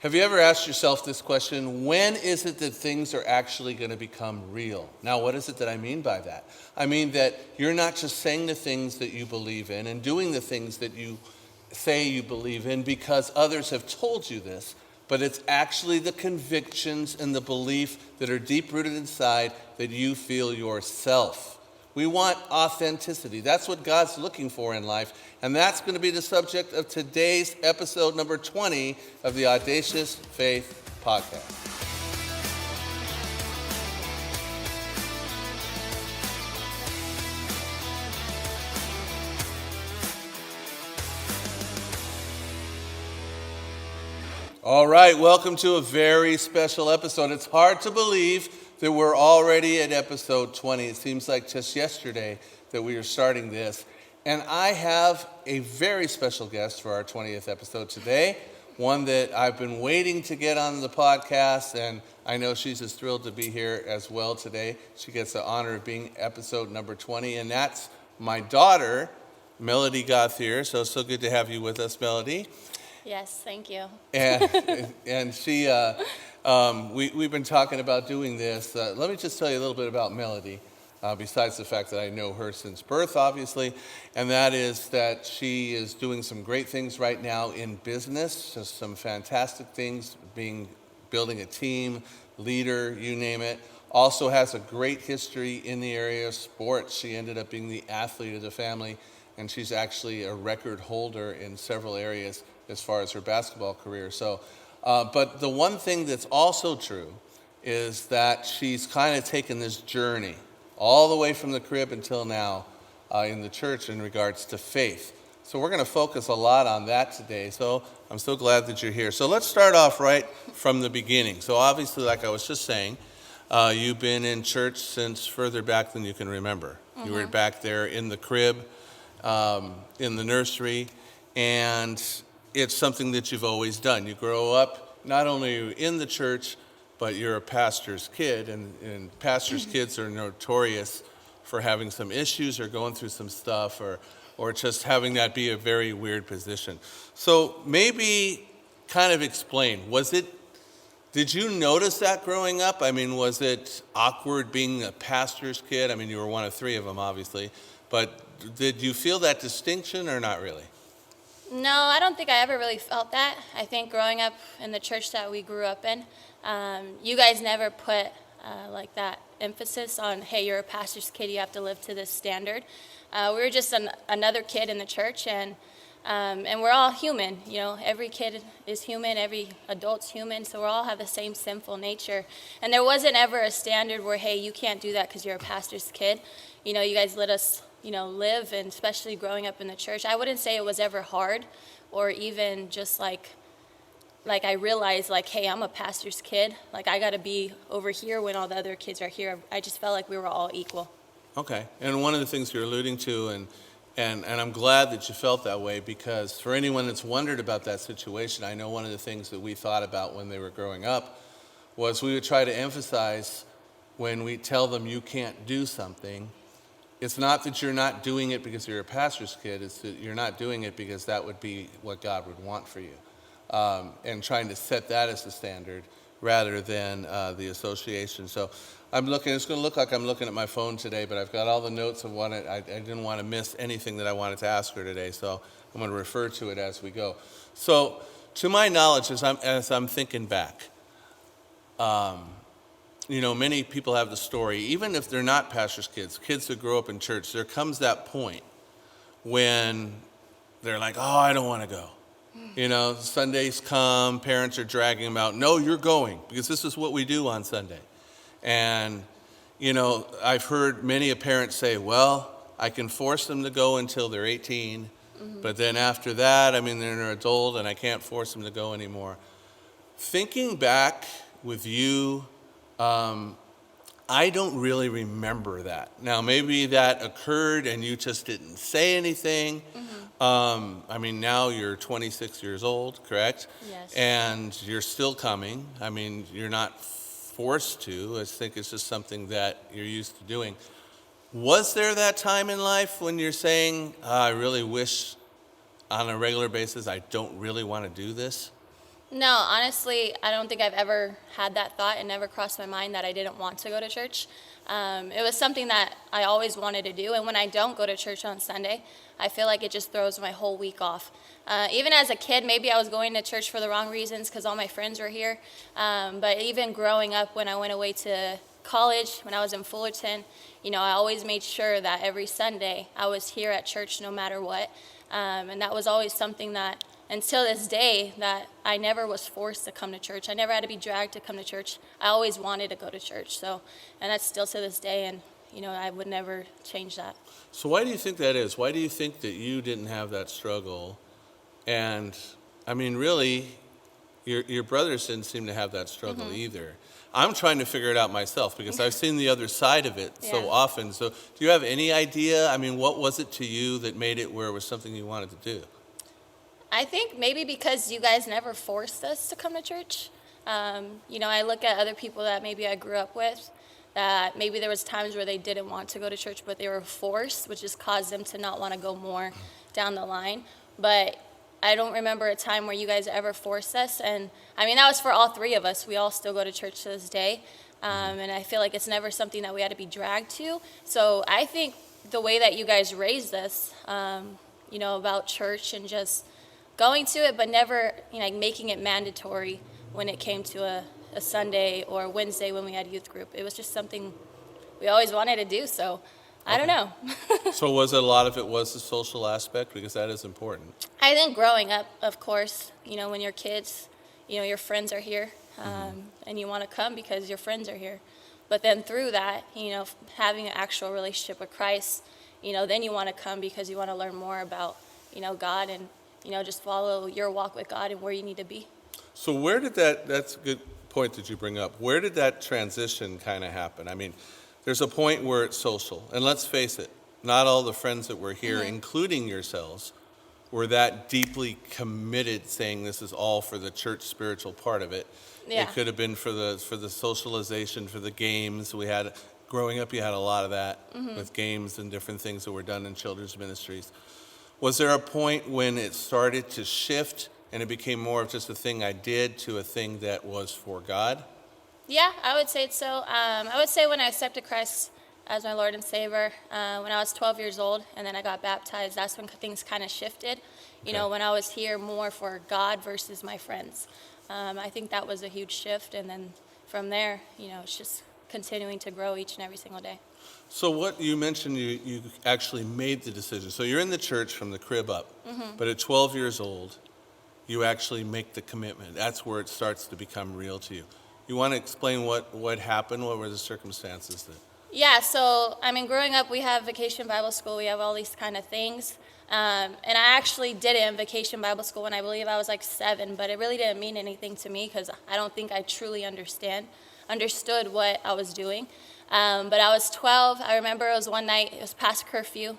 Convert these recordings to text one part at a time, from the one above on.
Have you ever asked yourself this question? When is it that things are actually going to become real? Now, what is it that I mean by that? I mean that you're not just saying the things that you believe in and doing the things that you say you believe in because others have told you this, but it's actually the convictions and the belief that are deep-rooted inside that you feel yourself. We want authenticity. That's what God's looking for in life. And that's going to be the subject of today's episode number 20 of the Audacious Faith Podcast. All right, welcome to a very special episode. It's hard to believe that we're already at episode 20. It seems like just yesterday that we are starting this. And I have a very special guest for our 20th episode today, one that I've been waiting to get on the podcast, and I know she's as thrilled to be here as well today. She gets the honor of being episode number 20, and that's my daughter, Melody Gauthier. So good to have you with us, Melody. Yes, thank you. And she, we've been talking about doing this. Let me just tell you a little bit about Melody, besides the fact that I know her since birth, obviously, and that is that she is doing some great things right now in business, just some fantastic things, building a team, leader, you name it. Also has a great history in the area of sports. She ended up being the athlete of the family, and she's actually a record holder in several areas as far as her basketball career. But the one thing that's also true is that she's kind of taken this journey all the way from the crib until now in the church in regards to faith. So we're going to focus a lot on that today. So I'm so glad that you're here. So let's start off right from the beginning. So obviously, like I was just saying, you've been in church since further back than you can remember. Mm-hmm. You were back there in the crib, in the nursery, and it's something that you've always done. You grow up, not only are you in the church, but you're a pastor's kid, and pastors' kids are notorious for having some issues or going through some stuff or just having that be a very weird position. So maybe kind of explain, did you notice that growing up? I mean, was it awkward being a pastor's kid? I mean, you were one of three of them, obviously, but did you feel that distinction or not really? No, I don't think I ever really felt that. I think growing up in the church that we grew up in, you guys never put like that emphasis on, hey, you're a pastor's kid, you have to live to this standard. We were just another kid in the church, and we're all human. You know, every kid is human, every adult's human, so we all have the same sinful nature. And there wasn't ever a standard where, hey, you can't do that because you're a pastor's kid. You know, you guys let us live, and especially growing up in the church. I wouldn't say it was ever hard or even just like I realized, like, hey, I'm a pastor's kid. Like, I got to be over here when all the other kids are here. I just felt like we were all equal. Okay. And one of the things you're alluding to, and I'm glad that you felt that way, because for anyone that's wondered about that situation, I know one of the things that we thought about when they were growing up was we would try to emphasize when we tell them you can't do something, it's not that you're not doing it because you're a pastor's kid, it's that you're not doing it because that would be what God would want for you. And trying to set that as the standard rather than the association. So it's going to look like I'm looking at my phone today, but I've got all the notes of what I didn't want to miss anything that I wanted to ask her today, so I'm going to refer to it as we go. So to my knowledge, as I'm thinking back, many people have the story, even if they're not pastors' kids that grow up in church, there comes that point when they're like, oh, I don't want to go. Sundays come, parents are dragging them out. No, you're going, because this is what we do on Sunday. And, I've heard many parents say, well, I can force them to go until they're 18, but then after that, they're an adult and I can't force them to go anymore. Thinking back with you, I don't really remember that. Now, maybe that occurred and you just didn't say anything. Now you're 26 years old, correct? Yes. And you're still coming. You're not forced to. I think it's just something that you're used to doing. Was there that time in life when you're saying, I really wish on a regular basis I don't really want to do this? No, honestly, I don't think I've ever had that thought. It never crossed my mind that I didn't want to go to church. It was something that I always wanted to do, and when I don't go to church on Sunday, I feel like it just throws my whole week off. Even as a kid, maybe I was going to church for the wrong reasons because all my friends were here. But even growing up, when I went away to college, when I was in Fullerton, I always made sure that every Sunday I was here at church no matter what. And that was always something that, until this day, that I never was forced to come to church. I never had to be dragged to come to church. I always wanted to go to church. And that's still to this day, and I would never change that. So why do you think that is? Why do you think that you didn't have that struggle? And I mean, really, your brothers didn't seem to have that struggle either. I'm trying to figure it out myself because I've seen the other side of it so often. So do you have any idea? I mean, what was it to you that made it where it was something you wanted to do? I think maybe because you guys never forced us to come to church. I look at other people that maybe I grew up with, that maybe there was times where they didn't want to go to church, but they were forced, which just caused them to not want to go more down the line. But I don't remember a time where you guys ever forced us. And I mean, that was for all three of us. We all still go to church to this day. And I feel like it's never something that we had to be dragged to. So I think the way that you guys raised us, about church and just going to it, but never making it mandatory when it came to a Sunday or Wednesday when we had youth group. It was just something we always wanted to do. So I don't know. So was it a lot of it was the social aspect? Because that is important. I think growing up, of course, when you're kids, your friends are here, and you want to come because your friends are here. But then through that, having an actual relationship with Christ, then you want to come because you want to learn more about, God and, just follow your walk with God and where you need to be. So where did that's a good point that you bring up. Where did that transition kind of happen? I mean, there's a point where it's social. And let's face it, not all the friends that were here, including yourselves, were that deeply committed, saying this is all for the church spiritual part of it. Yeah. It could have been for the socialization, for the games. Growing up, you had a lot of that with games and different things that were done in children's ministries. Was there a point when it started to shift and it became more of just a thing I did to a thing that was for God? Yeah, I would say so. I would say when I accepted Christ as my Lord and Savior, when I was 12 years old, and then I got baptized, that's when things kind of shifted. When I was here more for God versus my friends. I think that was a huge shift, and then from there, it's just continuing to grow each and every single day. So what you mentioned, you actually made the decision. So you're in the church from the crib up, but at 12 years old, you actually make the commitment. That's where it starts to become real to you. You want to explain what happened? What were the circumstances that? Yeah, so, growing up, we have Vacation Bible School. We have all these kind of things. And I actually did it in Vacation Bible School when I believe I was like 7, but it really didn't mean anything to me because I don't think I truly understood what I was doing. But I was 12. I remember it was one night. It was past curfew,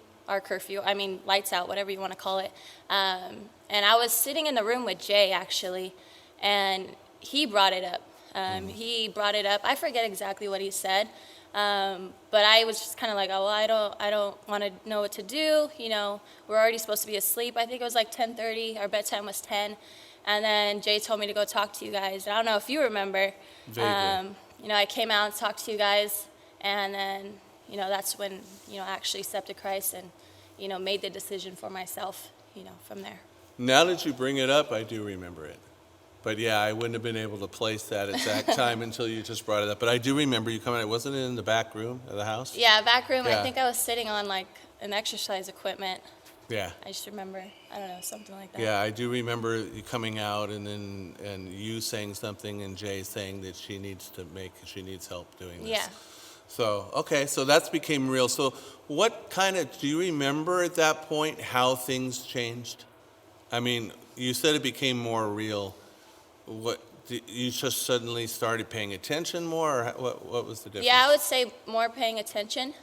lights out, whatever you want to call it. And I was sitting in the room with Jay, actually, and he brought it up. I forget exactly what he said, but I was just kind of like, I don't want to know what to do. We're already supposed to be asleep. I think it was like 10:30. Our bedtime was 10. And then Jay told me to go talk to you guys. I don't know if you remember. I came out and talked to you guys, and then, that's when, I actually accepted Christ and, made the decision for myself, from there. Now that you bring it up, I do remember it. But yeah, I wouldn't have been able to place that exact time until you just brought it up. But I do remember you coming out. Wasn't it in the back room of the house? Yeah, back room. Yeah. I think I was sitting on like an exercise equipment. Yeah. I just remember, I don't know, something like that. Yeah, I do remember you coming out and you saying something and Jay saying that she needs help doing this. Yeah. So, okay, so that's became real. So do you remember at that point how things changed? I mean, you said it became more real. You just suddenly started paying attention more, or what was the difference? Yeah, I would say more paying attention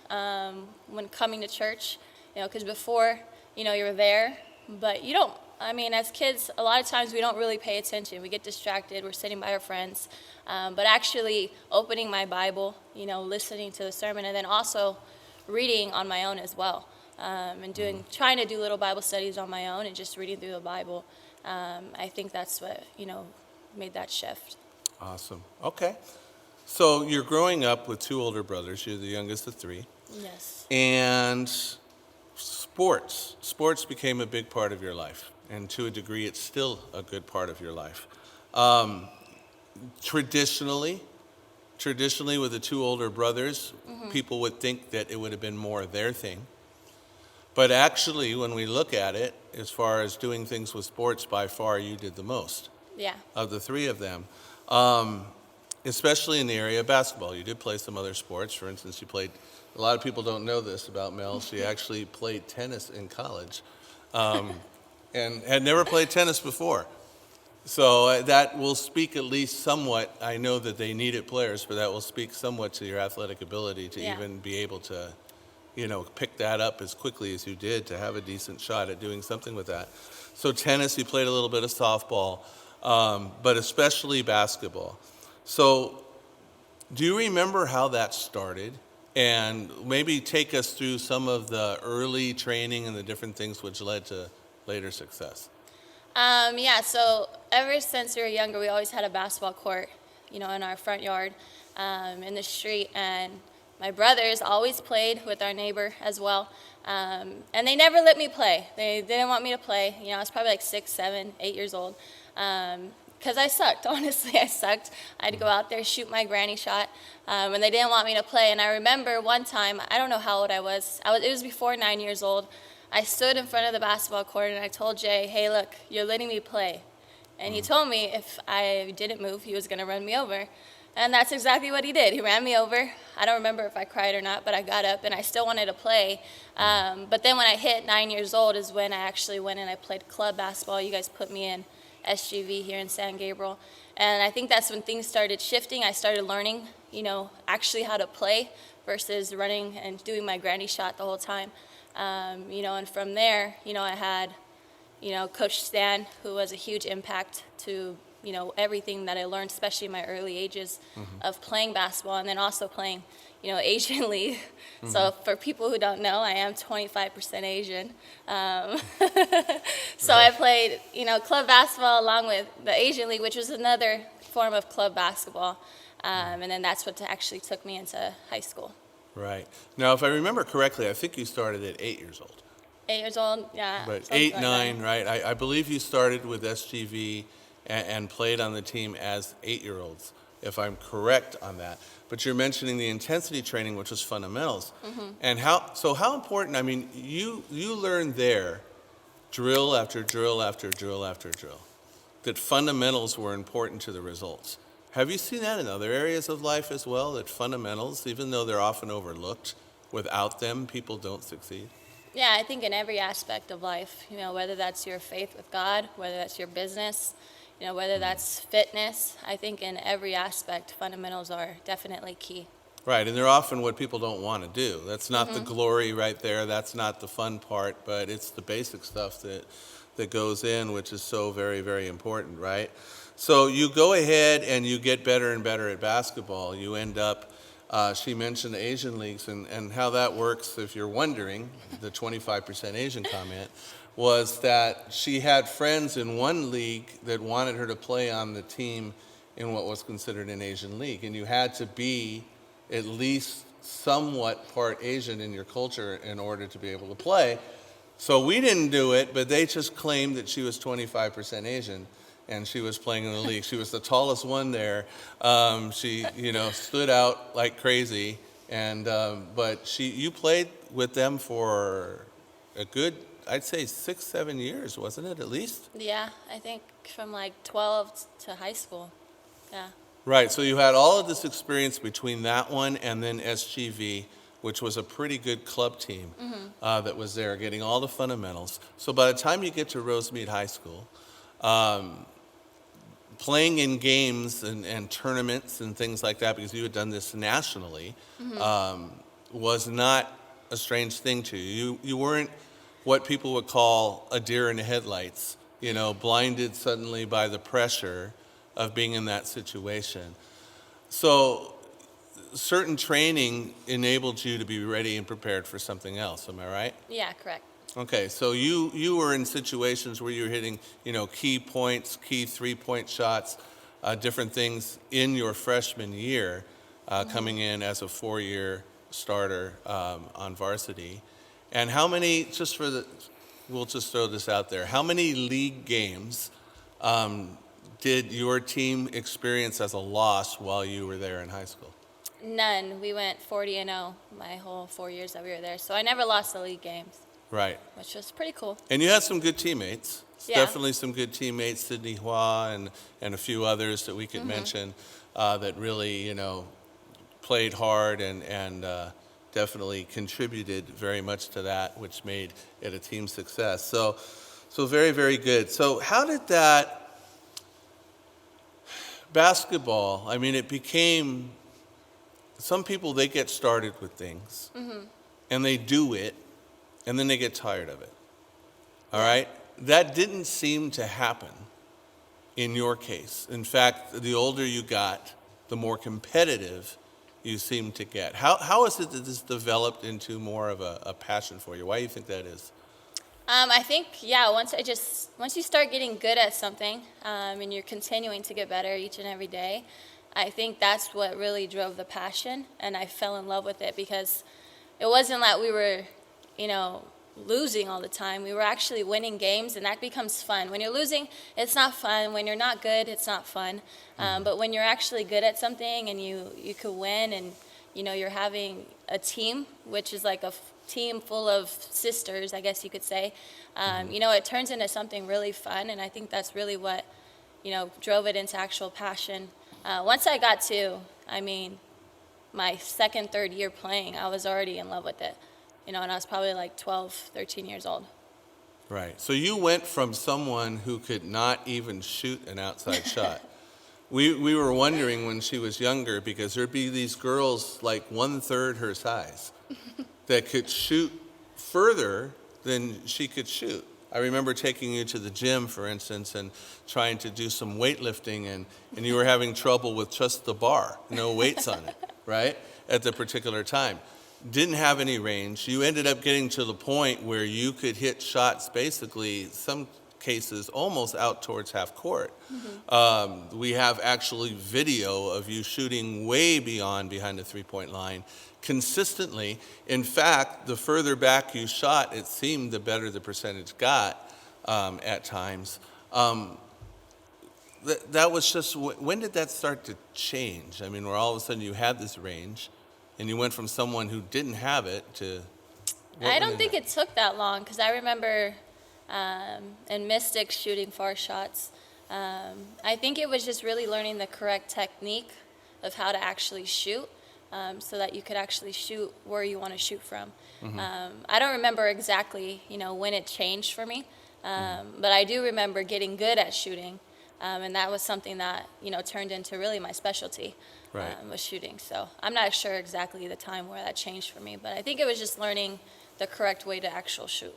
when coming to church, because before, you're there, but you don't, as kids, a lot of times we don't really pay attention. We get distracted, we're sitting by our friends, but actually opening my Bible, listening to the sermon, and then also reading on my own as well, and trying to do little Bible studies on my own and just reading through the Bible. I think that's what, made that shift. Awesome. Okay. So you're growing up with two older brothers. You're the youngest of three. Yes. And sports became a big part of your life. And to a degree, it's still a good part of your life. Um, traditionally, with the two older brothers, people would think that it would have been more their thing. But actually, when we look at it, as far as doing things with sports, by far you did the most Yeah. of the three of them, especially in the area of basketball. You did play some other sports. For instance, you played, a lot of people don't know this about Mel, she actually played tennis in college and had never played tennis before. So that will speak at least somewhat. I know that they needed players, but that will speak somewhat to your athletic ability to even be able to, pick that up as quickly as you did, to have a decent shot at doing something with that. So tennis, you played a little bit of softball, but especially basketball. So do you remember how that started? And maybe take us through some of the early training and the different things which led to later success. So ever since we were younger, we always had a basketball court, in our front yard, in the street. And my brothers always played with our neighbor as well. And they never let me play. They didn't want me to play. I was probably like 6, 7, 8 years old. Because I sucked, honestly, I sucked. I had to go out there, shoot my granny shot, and they didn't want me to play. And I remember one time, I don't know how old I was. It was before 9 years old. I stood in front of the basketball court and I told Jay, hey, look, you're letting me play. And he told me if I didn't move, he was going to run me over. And that's exactly what he did. He ran me over. I don't remember if I cried or not, but I got up and I still wanted to play. But then when I hit 9 years old is when I actually went and I played club basketball. You guys put me in SGV here in San Gabriel. And I think that's when things started shifting. I started learning, actually how to play versus running and doing my granny shot the whole time. And from there, I had, Coach Stan, who was a huge impact to, everything that I learned, especially in my early ages of playing basketball and then also playing, Asian League. So for people who don't know, I am 25% Asian. So I played, club basketball along with the Asian League, which was another form of club basketball. And then that's what actually took me into high school. Right. Now, if I remember correctly, I think you started at 8 years old. 8 years old, yeah. But 8, 9, right? I believe you started with SGV and played on the team as 8-year-olds, if I'm correct on that. But you're mentioning the intensity training, which was fundamentals. And how important, you learned there, drill after drill after drill after drill, that fundamentals were important to the results. Have you seen that in other areas of life as well, that fundamentals, even though they're often overlooked, without them, people don't succeed? Yeah, I think in every aspect of life, whether that's your faith with God, whether that's your business, whether that's fitness, I think in every aspect, fundamentals are definitely key. Right, and they're often what people don't want to do. That's not the glory right there, that's not the fun part, but it's the basic stuff that goes in, which is so very, very important, right? So you go ahead and you get better and better at basketball. You end up, she mentioned the Asian leagues and how that works, if you're wondering, the 25% Asian comment, was that she had friends in one league that wanted her to play on the team in what was considered an Asian league. And you had to be at least somewhat part Asian in your culture in order to be able to play. So we didn't do it, but they just claimed that she was 25% Asian. And she was playing in the league. She was the tallest one there. She, stood out like crazy. And but you played with them for a good, I'd say 6, 7 years, wasn't it, at least? Yeah, I think from like 12 to high school. Yeah. Right. So you had all of this experience between that one and then SGV, which was a pretty good club team that was there, getting all the fundamentals. So by the time you get to Rosemead High School, playing in games and tournaments and things like that, because you had done this nationally, was not a strange thing to you. You weren't what people would call a deer in the headlights, blinded suddenly by the pressure of being in that situation. So certain training enabled you to be ready and prepared for something else, am I right? Yeah, correct. Okay, so you were in situations where you were hitting, key points, key 3-point shots. different things in your freshman year, coming in as a 4-year starter on varsity. And how many, we'll just throw this out there, how many league games did your team experience as a loss while you were there in high school? None. We went 40-0 my whole 4 years that we were there. So I never lost the league games. Right. Which was pretty cool. And you had some good teammates. Yeah. Definitely some good teammates, Sydney Hua and a few others that we could mention that really, played hard and definitely contributed very much to that, which made it a team success. So very, very good. So how did that basketball, it became, some people, they get started with things and they do it and then they get tired of it. All right? That didn't seem to happen in your case. In fact, the older you got, the more competitive you seem to get. How is it that this developed into more of a passion for you? Why do you think that is? I think, once you start getting good at something and you're continuing to get better each and every day, I think that's what really drove the passion, and I fell in love with it because it wasn't like we were, losing all the time. We were actually winning games, and that becomes fun. When you're losing, it's not fun. When you're not good, it's not fun. But when you're actually good at something and you could win, and you're having a team, which is like a team full of sisters, I guess you could say, it turns into something really fun, and I think that's really what drove it into actual passion. Once I got to, my second, third year playing, I was already in love with it, and I was probably like 12, 13 years old. Right. So you went from someone who could not even shoot an outside shot. We were wondering when she was younger, because there'd be these girls like 1/3 her size that could shoot further than she could shoot. I remember taking you to the gym, for instance, and trying to do some weightlifting, and you were having trouble with just the bar, no weights on it, right, at the particular time. Didn't have any range. You ended up getting to the point where you could hit shots basically, some cases, almost out towards half court. We have actually video of you shooting way behind the three-point line consistently. In fact, the further back you shot, it seemed the better the percentage got at times. That was just, when did that start to change? Where all of a sudden you had this range and you went from someone who didn't have it to... I don't think it took that long, because I remember in Mystics shooting far shots. I think it was just really learning the correct technique of how to actually shoot, so that you could actually shoot where you want to shoot from. I don't remember exactly, when it changed for me, but I do remember getting good at shooting, and that was something that, turned into really my specialty, was shooting. So I'm not sure exactly the time where that changed for me, but I think it was just learning the correct way to actually shoot.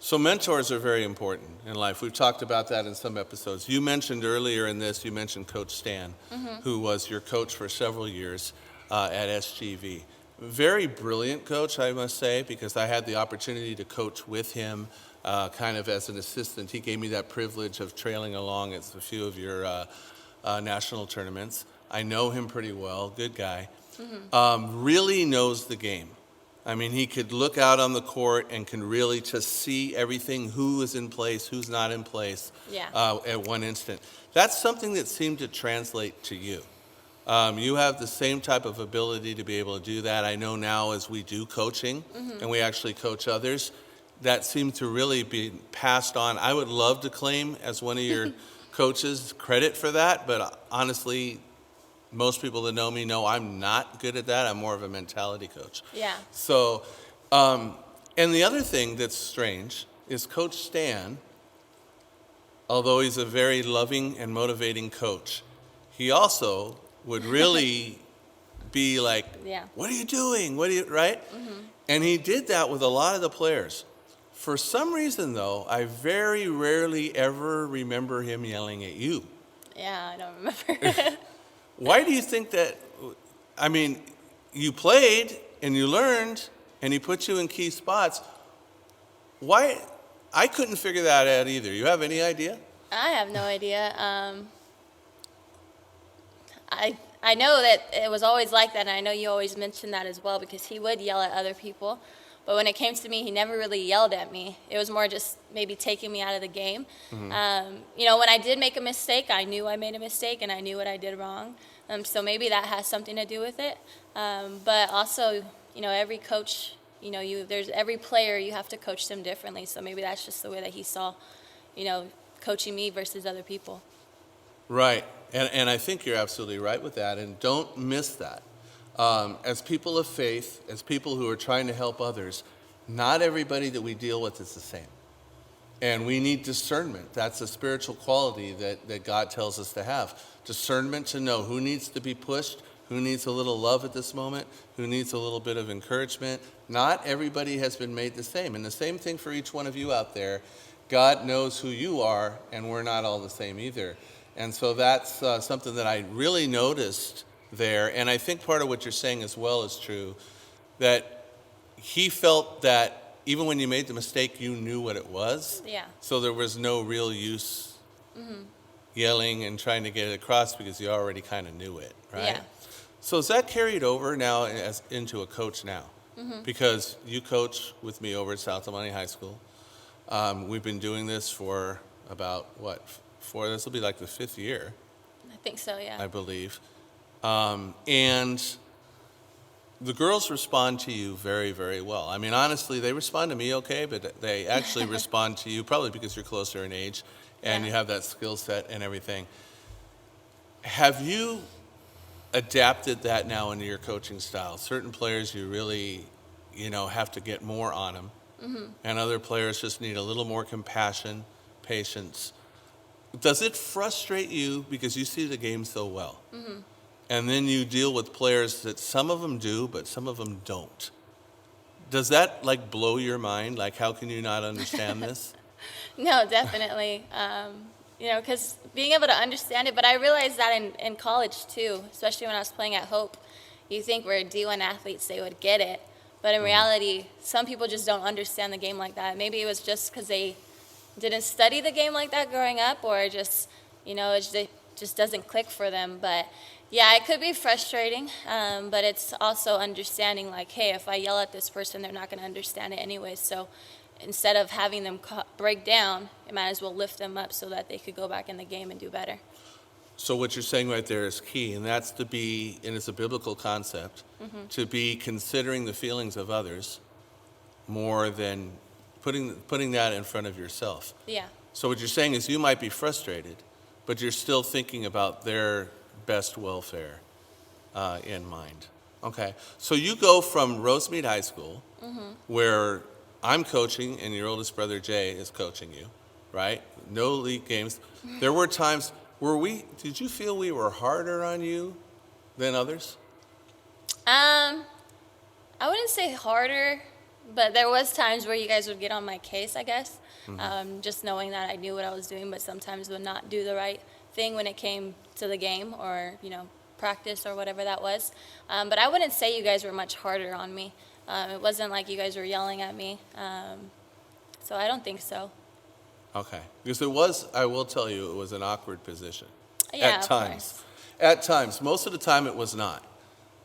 So mentors are very important in life. We've talked about that in some episodes. You mentioned earlier in this, you mentioned Coach Stan, who was your coach for several years at SGV. Very brilliant coach, I must say, because I had the opportunity to coach with him kind of as an assistant. He gave me that privilege of trailing along at a few of your national tournaments. I know him pretty well, good guy. Really knows the game. He could look out on the court and can really just see everything, who is in place, who's not in place at one instant. That's something that seemed to translate to you. You have the same type of ability to be able to do that. I know now as we do coaching, and we actually coach others, that seemed to really be passed on. I would love to claim as one of your coaches credit for that, but honestly, most people that know me know I'm not good at that. I'm more of a mentality coach. Yeah. So, and the other thing that's strange is Coach Stan, although he's a very loving and motivating coach, he also would really be like, what are you doing? Right? And he did that with a lot of the players. For some reason, though, I very rarely ever remember him yelling at you. Yeah, I don't remember. Why do you think that? You played and you learned and he put you in key spots. Why? I couldn't figure that out either. You have any idea? I have no idea. I know that it was always like that, and I know you always mention that as well, because he would yell at other people. But when it came to me, he never really yelled at me. It was more just maybe taking me out of the game. You know, when I did make a mistake, I knew I made a mistake, and I knew what I did wrong. So maybe that has something to do with it. But also, you know, every coach, you know, there's every player, you have to coach them differently. So maybe that's just the way that he saw, you know, coaching me versus other people. Right. And I think you're absolutely right with that. And don't miss that. As people of faith, as people who are trying to help others, not everybody that we deal with is the same. And we need discernment. That's a spiritual quality that God tells us to have. Discernment to know who needs to be pushed, who needs a little love at this moment, who needs a little bit of encouragement. Not everybody has been made the same. And the same thing for each one of you out there. God knows who you are, and we're not all the same either. And so that's something that I really noticed there. And I think part of what you're saying as well is true, that he felt that even when you made the mistake, you knew what it was. Yeah. So there was no real use yelling and trying to get it across because you already kind of knew it, right? Yeah. So is that carried over now into a coach now? Because you coach with me over at South Almani High School. We've been doing this for about, this will be like the 5th year. I think so, yeah. I believe. And the girls respond to you very, very well. I mean, honestly, they respond to me okay, but they actually respond to you probably because you're closer in age and you have that skill set and everything. Have you adapted that now into your coaching style? Certain players you really, you know, have to get more on them. And other players just need a little more compassion, patience. Does it frustrate you because you see the game so well? And then you deal with players that some of them do, but some of them don't. Does that like blow your mind? Like, how can you not understand this? No, definitely. You know, because being able to understand it, but I realized that in college too, especially when I was playing at Hope. You think we're D1 athletes, they would get it. But in reality, some people just don't understand the game like that. Maybe it was just because they didn't study the game like that growing up, or just, you know, it just doesn't click for them. But yeah, it could be frustrating, but it's also understanding, like, hey, if I yell at this person, they're not going to understand it anyway. So instead of having them break down, I might as well lift them up so that they could go back in the game and do better. So what you're saying right there is key, and that's to be, and it's a biblical concept, to be considering the feelings of others more than putting that in front of yourself. Yeah. So what you're saying is you might be frustrated, but you're still thinking about their best welfare in mind. Okay. So you go from Rosemead High School, where I'm coaching and your oldest brother Jay is coaching you, right? No league games. There were times, did you feel we were harder on you than others? I wouldn't say harder, but there was times where you guys would get on my case, I guess. Just knowing that I knew what I was doing, but sometimes would not do the right thing when it came to the game or, you know, practice or whatever that was. But I wouldn't say you guys were much harder on me. It wasn't like you guys were yelling at me. So I don't think so. Okay. Because it was, I will tell you, it was an awkward position. Yeah, at times. At times. Most of the time it was not.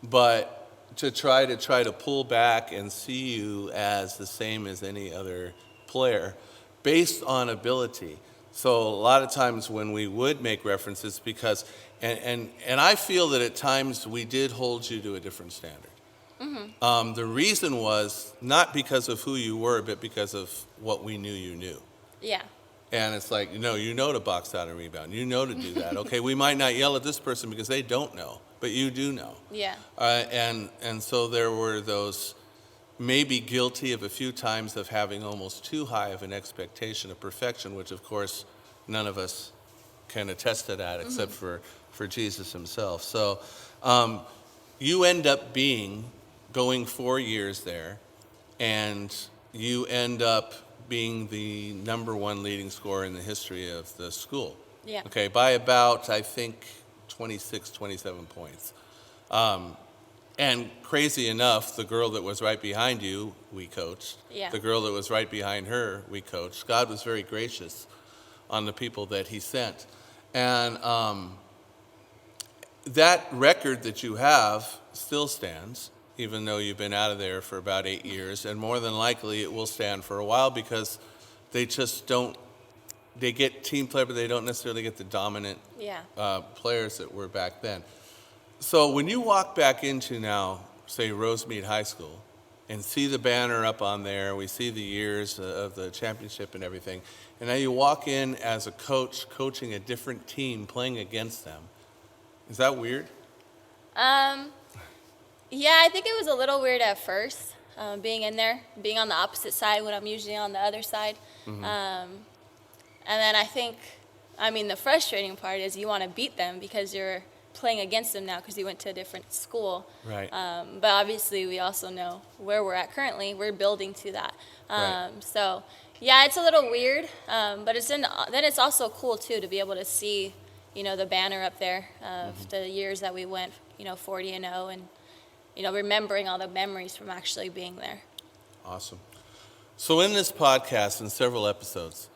But to try to pull back and see you as the same as any other player based on ability. So a lot of times when we would make references, because, and I feel that at times we did hold you to a different standard. The reason was not because of who you were, but because of what we knew you knew. Yeah. And it's like, you know to box out and rebound. You know to do that. Okay, we might not yell at this person because they don't know, but you do know. Yeah. And so there were those, maybe guilty of a few times of having almost too high of an expectation of perfection, which of course none of us can attest to that except for Jesus himself. So you end up going 4 years there, and you end up being the #1 leading scorer in the history of the school. Yeah. Okay, by about, I think, 26, 27 points. And crazy enough, the girl that was right behind you, we coached. Yeah. The girl that was right behind her, we coached. God was very gracious on the people that he sent. And that record that you have still stands, even though you've been out of there for about 8 years, and more than likely it will stand for a while because they just don't, they get team play, but they don't necessarily get the dominant players that were back then. So when you walk back into now, say, Rosemead High School, and see the banner up on there, we see the years of the championship and everything, and now you walk in as a coach, coaching a different team, playing against them. Is that weird? Yeah, I think it was a little weird at first, being in there, being on the opposite side when I'm usually on the other side. And then I think, the frustrating part is you want to beat them because you're playing against them now because you went to a different school. Right. But obviously we also know where we're at currently. We're building to that. Right. So, yeah, it's a little weird, but then it's also cool, too, to be able to see, the banner up there of the years that we went, 40-0 and, remembering all the memories from actually being there. Awesome. So in this podcast, in several episodes,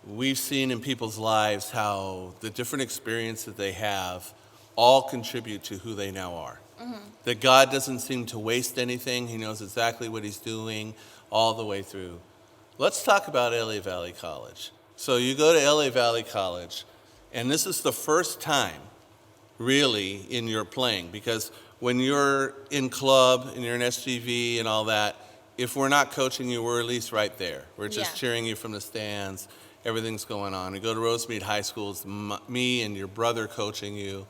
we've seen in people's lives how the different experiences that they have all contribute to who they now are. That God doesn't seem to waste anything. He knows exactly what he's doing all the way through. Let's talk about LA Valley College. So you go to LA Valley College, and this is the first time, really, in your playing, because when you're in club and you're in SGV and all that, if we're not coaching you, we're at least right there. We're just cheering you from the stands. Everything's going on. You go to Rosemead High School, it's me and your brother coaching you.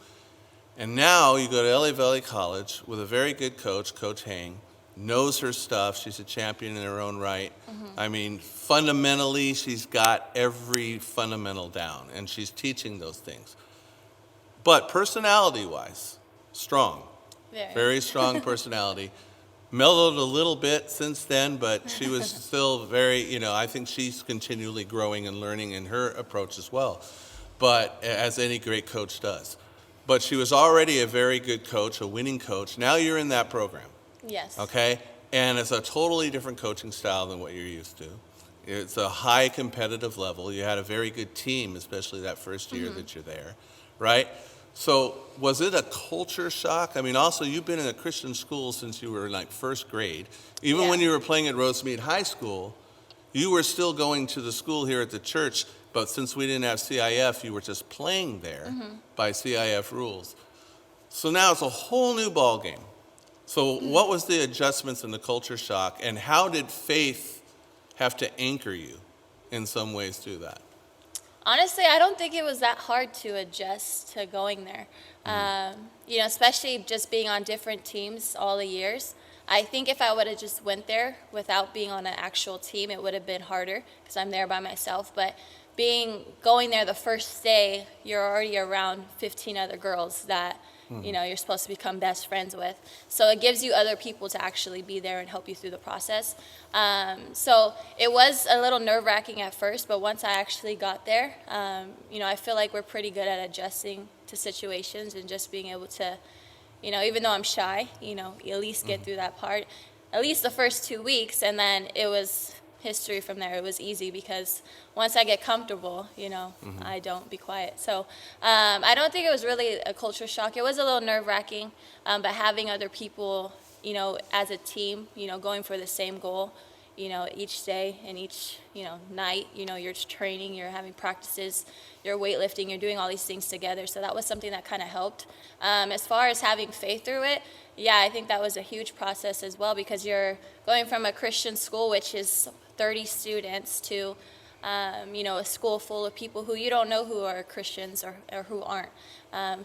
And now you go to LA Valley College with a very good coach, Coach Hang, knows her stuff. She's a champion in her own right. Fundamentally, she's got every fundamental down, and she's teaching those things. But personality-wise, strong. Very strong personality. Mellowed a little bit since then, but she was still very, I think she's continually growing and learning in her approach as well, but as any great coach does. But she was already a very good coach, a winning coach. Now you're in that program. Yes. Okay? And it's a totally different coaching style than what you're used to. It's a high competitive level. You had a very good team, especially that first year that you're there, right? So was it a culture shock? Also, you've been in a Christian school since you were like first grade. Even when you were playing at Rosemead High School, you were still going to the school here at the church, but since we didn't have CIF, you were just playing there by CIF rules. So now it's a whole new ball game. So what was the adjustments and the culture shock, and how did faith have to anchor you in some ways through that? Honestly, I don't think it was that hard to adjust to going there. Especially just being on different teams all the years. I think if I would have just went there without being on an actual team, it would have been harder because I'm there by myself. But going there the first day, you're already around 15 other girls that you're supposed to become best friends with. So it gives you other people to actually be there and help you through the process. So it was a little nerve-wracking at first, but once I actually got there, I feel like we're pretty good at adjusting to situations and just being able to, even though I'm shy, at least get through that part, at least the first 2 weeks, and then it was history from there. It was easy because once I get comfortable, I don't be quiet. So I don't think it was really a culture shock. It was a little nerve-wracking, but having other people, as a team, going for the same goal, each day and each, night, you're training, you're having practices, you're weightlifting, you're doing all these things together. So that was something that kind of helped. As far as having faith through it, I think that was a huge process as well because you're going from a Christian school, which is 30 students, to a school full of people who you don't know who are Christians or who aren't.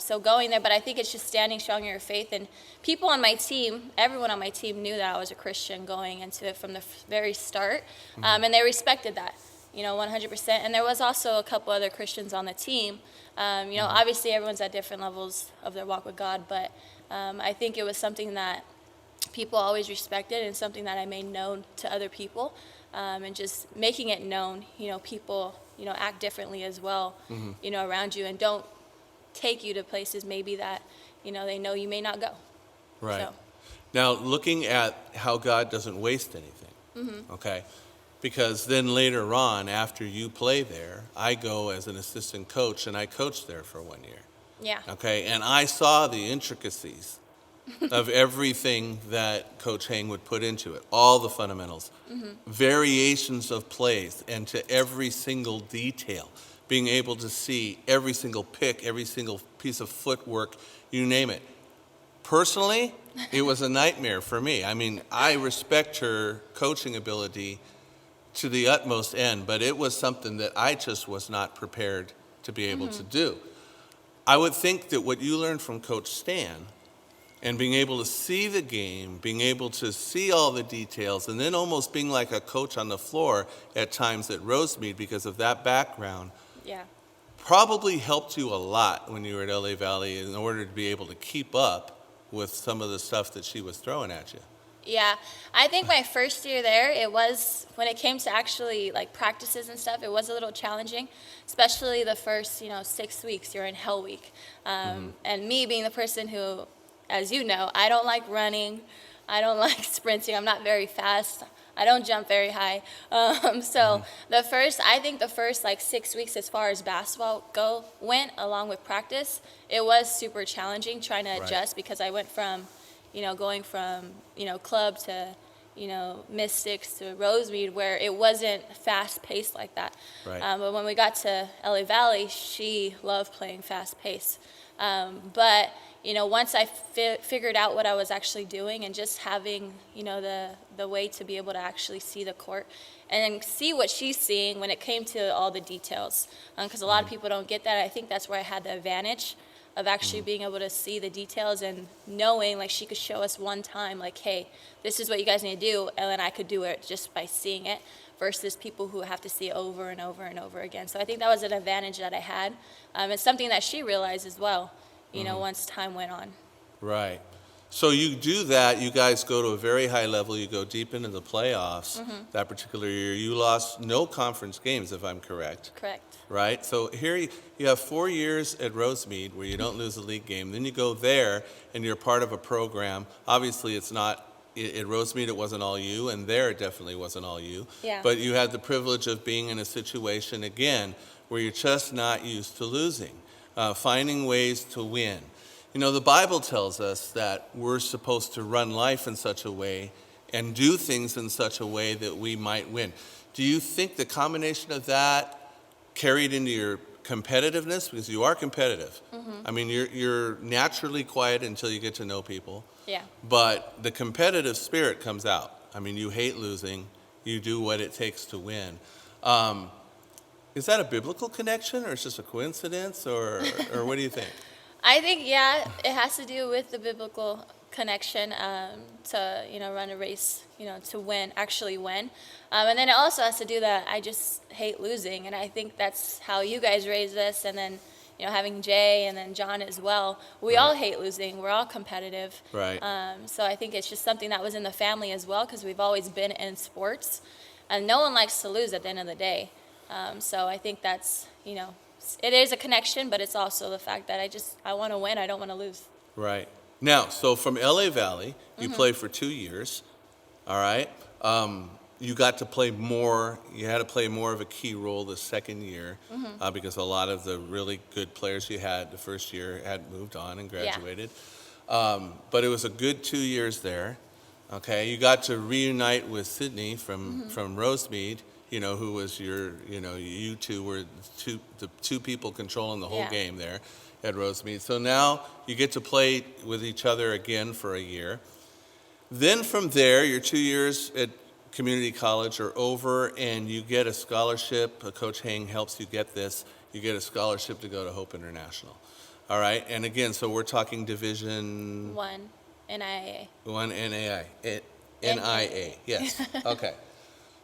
So going there, but I think it's just standing strong in your faith. And people on my team, everyone on my team knew that I was a Christian going into it from the very start. And they respected that, 100%. And there was also a couple other Christians on the team. Obviously everyone's at different levels of their walk with God, but I think it was something that people always respected and something that I made known to other people. And just making it known, people, act differently as well, around you and don't take you to places maybe that, they know you may not go. Right. So. Now, looking at how God doesn't waste anything, okay? Because then later on, after you play there, I go as an assistant coach, and I coached there for 1 year. Yeah. Okay, and I saw the intricacies of everything that Coach Hang would put into it, all the fundamentals, variations of plays, and to every single detail, being able to see every single pick, every single piece of footwork, you name it. Personally, it was a nightmare for me. I mean, I respect her coaching ability to the utmost end, but it was something that I just was not prepared to be able to do. I would think that what you learned from Coach Stan and being able to see the game, being able to see all the details, and then almost being like a coach on the floor at times at Rosemead because of that background, Yeah. probably helped you a lot when you were at LA Valley in order to be able to keep up with some of the stuff that she was throwing at you. Yeah, I think my first year there, it was, when it came to actually like practices and stuff, it was a little challenging, especially the first, 6 weeks. You're in Hell Week. And me being the person who, as you know, I don't like running. I don't like sprinting. I'm not very fast. I don't jump very high. I think the first like 6 weeks as far as basketball went along with practice, it was super challenging trying to adjust because I went from going from, club to, Mystics to Rosemead, where it wasn't fast-paced like that. Right. But when we got to LA Valley, she loved playing fast-paced. But, once I figured out what I was actually doing and just having, the way to be able to actually see the court and see what she's seeing when it came to all the details, because a lot of people don't get that. I think that's where I had the advantage of actually being able to see the details and knowing, like, she could show us one time, like, hey, this is what you guys need to do, and then I could do it just by seeing it versus people who have to see it over and over and over again. So I think that was an advantage that I had. It's something that she realized as well, once time went on. Right. So you do that, you guys go to a very high level, you go deep into the playoffs. That particular year, you lost no conference games, if I'm correct. Correct. Right? So here you have 4 years at Rosemead where you don't lose a league game. Then you go there and you're part of a program. Obviously, it's not, at Rosemead it wasn't all you, and there it definitely wasn't all you. Yeah. But you had the privilege of being in a situation, again, where you're just not used to losing, finding ways to win. The Bible tells us that we're supposed to run life in such a way and do things in such a way that we might win. Do you think the combination of that carried into your competitiveness? Because you are competitive. I mean, you're naturally quiet until you get to know people. Yeah. But the competitive spirit comes out. I mean, you hate losing. You do what it takes to win. Is that a biblical connection, or is it just a coincidence, or what do you think? I think, it has to do with the biblical connection to, run a race, to win, actually win. And then it also has to do that I just hate losing. And I think that's how you guys raised us. And then, having Jay and then John as well, we all hate losing. We're all competitive. Right. So I think it's just something that was in the family as well, because we've always been in sports. And no one likes to lose at the end of the day. So I think that's, it is a connection, but it's also the fact that I want to win. I don't want to lose. Right. Now, so from LA Valley, you played for 2 years, all right? You got to play more. You had to play more of a key role the second year because a lot of the really good players you had the first year had moved on and graduated. But it was a good 2 years there, okay? You got to reunite with Sydney from Rosemead, who was you two were the two people controlling the whole game there at Rosemead. So now you get to play with each other again for a year. Then from there, your 2 years at community college are over, and you get a scholarship. Coach Hang helps you get this. You get a scholarship to go to Hope International. All right? And again, so we're talking Division 1, NIAA. 1 NAI. NIA, yes. Okay.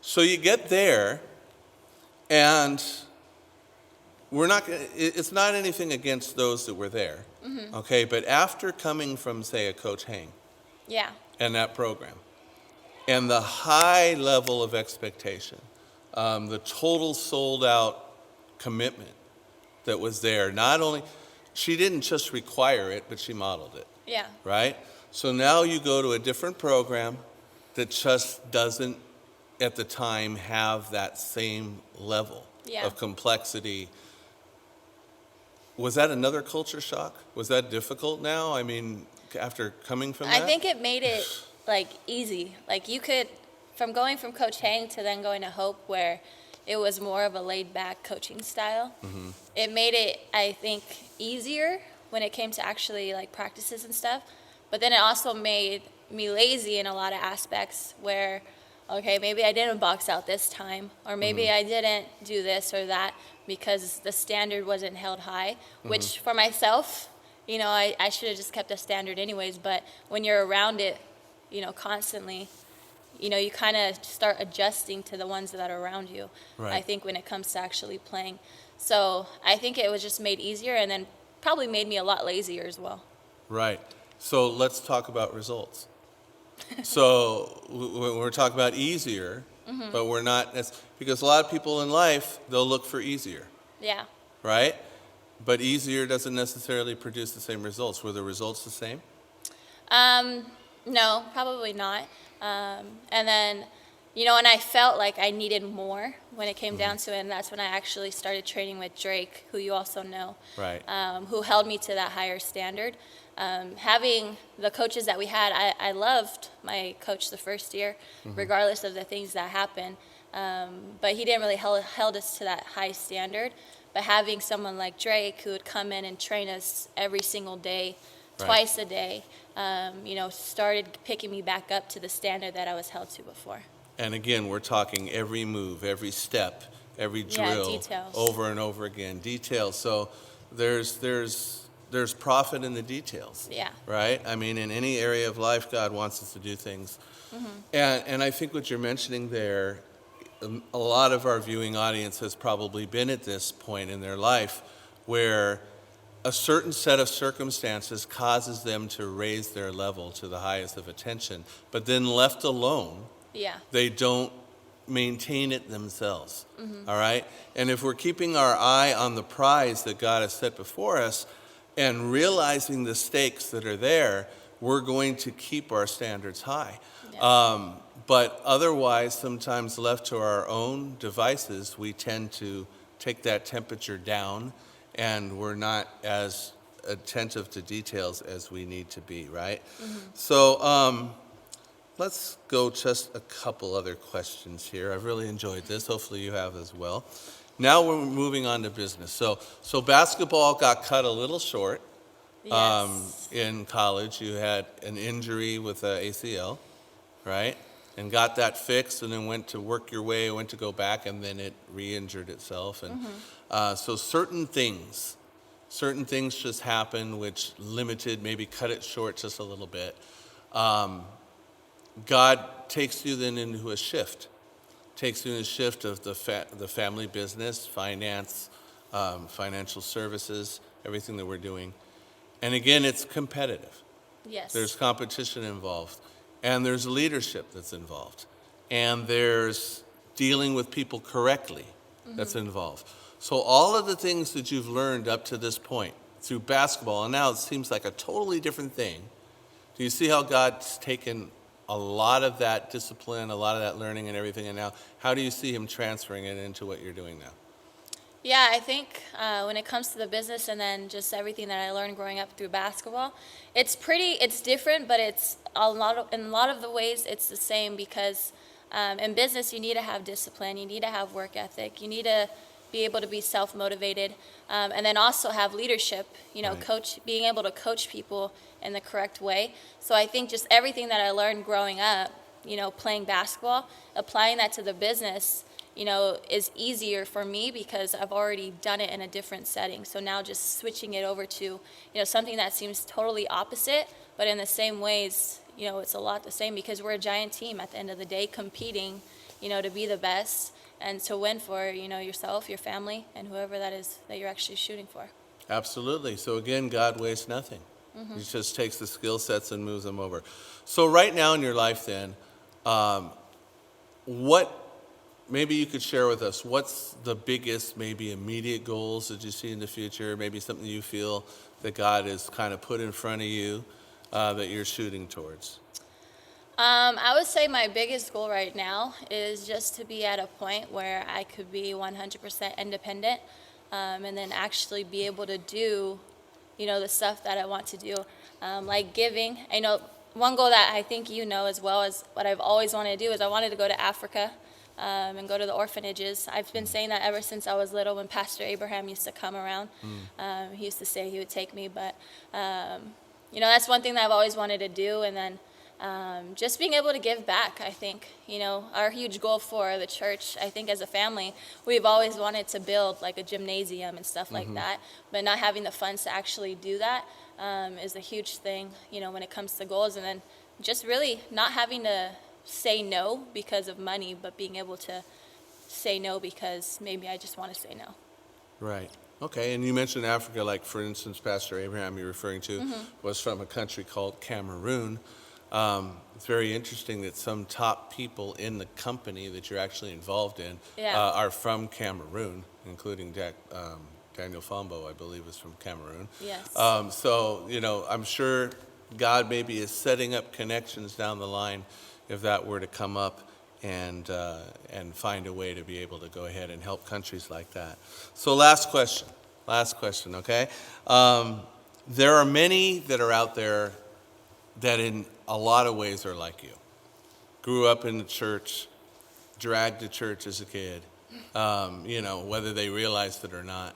So you get there, and it's not anything against those that were there, okay? But after coming from, say, a Coach Hang and that program, and the high level of expectation, the total sold-out commitment that was there, not only, she didn't just require it, but she modeled it. Yeah. Right? So now you go to a different program that just doesn't, at the time, have that same level of complexity. was that another culture shock? Was that difficult now? I mean, after coming from that? I think it made it like easy. Like you could, from going from Coach Hang to then going to Hope, where it was more of a laid back coaching style. Mm-hmm. It made it, I think, easier when it came to actually like practices and stuff. But then it also made me lazy in a lot of aspects where, okay, maybe I didn't box out this time, or maybe I didn't do this or that because the standard wasn't held high, which for myself, you know, I should have just kept a standard anyways. But when you're around it, you know, constantly, you know, you kind of start adjusting to the ones that are around you, Right. I think, when it comes to actually playing. So I think it was just made easier, and then probably made me a lot lazier as well. Right. So let's talk about results. So we're talking about easier, but we're not, because a lot of people in life, they'll look for easier, Yeah. right? But easier doesn't necessarily produce the same results. Were the results the same? No, probably not. And then, you know, and I felt like I needed more when it came down to it, and that's when I actually started training with Drake, who you also know, Right. who held me to that higher standard. Having the coaches that we had, I loved my coach the first year, regardless of the things that happened. But he didn't really held us to that high standard. But having someone like Drake who would come in and train us every single day, Right. twice a day, you know, started picking me back up to the standard that I was held to before. And again, we're talking every move, every step, every Yeah, drill, details. over and over again, details. So there's profit in the details. Yeah. Right? I mean, in any area of life, God wants us to do things. And I think what you're mentioning there, a lot of our viewing audience has probably been at this point in their life where a certain set of circumstances causes them to raise their level to the highest of attention, but then left alone, Yeah. they don't maintain it themselves. All right? And if we're keeping our eye on the prize that God has set before us and realizing the stakes that are there, we're going to keep our standards high. Yeah. But otherwise, sometimes left to our own devices, we tend to take that temperature down, and we're not as attentive to details as we need to be, right? So let's go just a couple other questions here. I've really enjoyed this. Hopefully you have as well. Now we're moving on to business. So basketball got cut a little short Yes. in college. You had an injury with a ACL, right? And got that fixed, and then went to work your way, went to go back, and then it re-injured itself. And so certain things just happened which limited, maybe cut it short just a little bit. God takes you then into a shift. Takes you in a shift of the family business, finance, financial services, everything that we're doing. And again, it's competitive. Yes. There's competition involved, and there's leadership that's involved, and there's dealing with people correctly that's involved. So all of the things that you've learned up to this point through basketball, and now it seems like a totally different thing. Do you see how God's taken a lot of that discipline, a lot of that learning and everything, and now how do you see him transferring it into what you're doing now? Yeah, I think when it comes to the business and then just everything that I learned growing up through basketball, it's different, but it's in a lot of the ways it's the same, because in business you need to have discipline, you need to have work ethic, you need to be able to be self-motivated, and then also have leadership, you know, Right. being able to coach people in the correct way. So I think just everything that I learned growing up, you know, playing basketball, applying that to the business, you know, is easier for me because I've already done it in a different setting. So now just switching it over to, you know, something that seems totally opposite, but in the same ways, you know, it's a lot the same, because we're a giant team at the end of the day, competing, you know, to be the best and to win for, you know, yourself, your family, and whoever that is that you're actually shooting for. Absolutely. So again, God wastes nothing. He just takes the skill sets and moves them over. So right now in your life then, what maybe you could share with us, what's the biggest maybe immediate goals that you see in the future, maybe something you feel that God has kind of put in front of you that you're shooting towards? I would say my biggest goal right now is just to be at a point where I could be 100% independent. and then actually be able to do, the stuff that I want to do, like giving. I know one goal that I think as well as what I've always wanted to do is I wanted to go to Africa and go to the orphanages. I've been saying that ever since I was little when Pastor Abraham used to come around. He used to say he would take me, but, that's one thing that I've always wanted to do. And then just being able to give back, I think, our huge goal for the church, I think as a family, we've always wanted to build like a gymnasium and stuff like that, but not having the funds to actually do that is a huge thing, when it comes to goals. And then just really not having to say no because of money, but being able to say no because maybe I just want to say no. Right. Okay, and you mentioned Africa, like for instance, Pastor Abraham you're referring to was from a country called Cameroon. It's very interesting that some top people in the company that you're actually involved in are from Cameroon, including Daniel Fombo, I believe, is from Cameroon. Yes. So, I'm sure God maybe is setting up connections down the line if that were to come up and find a way to be able to go ahead and help countries like that. So last question, okay? There are many that are out there that in a lot of ways are like you. Grew up in the church, dragged to church as a kid, whether they realized it or not.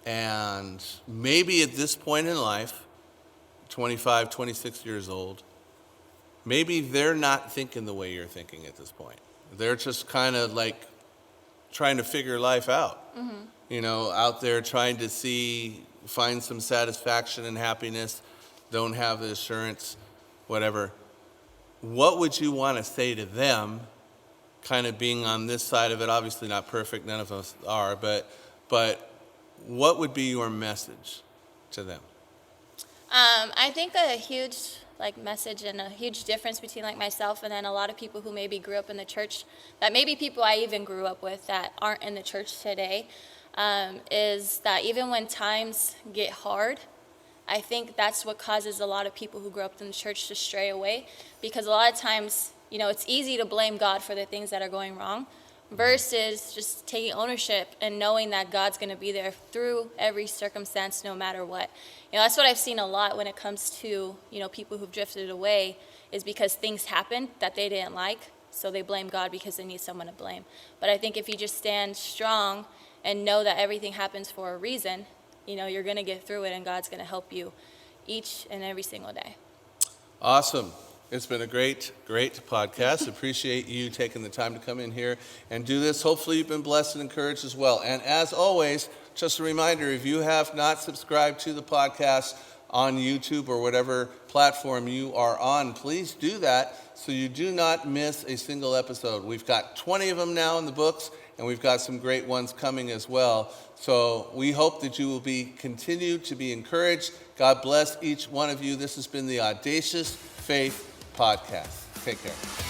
And maybe at this point in life, 25, 26 years old, maybe they're not thinking the way you're thinking at this point. They're just kind of like trying to figure life out, out there trying to find some satisfaction and happiness, don't have the assurance, whatever. What would you want to say to them, kind of being on this side of it? Obviously not perfect, none of us are, but what would be your message to them? I think a huge message and a huge difference between myself and then a lot of people who maybe grew up in the church, that maybe people I even grew up with that aren't in the church today, is that even when times get hard, I think that's what causes a lot of people who grew up in the church to stray away, because a lot of times, it's easy to blame God for the things that are going wrong versus just taking ownership and knowing that God's going to be there through every circumstance, no matter what. That's what I've seen a lot when it comes to, people who've drifted away, is because things happened that they didn't like, so they blame God because they need someone to blame. But I think if you just stand strong and know that everything happens for a reason, you're going to get through it, and God's going to help you each and every single day. Awesome. It's been a great podcast. Appreciate you taking the time to come in here and do this. Hopefully you've been blessed and encouraged as well. And as always, just a reminder, if you have not subscribed to the podcast on YouTube or whatever platform you are on, please do that so you do not miss a single episode. We've got 20 of them now in the books, and we've got some great ones coming as well. So we hope that you will continue to be encouraged. God bless each one of you. This has been the Audacious Faith Podcast. Take care.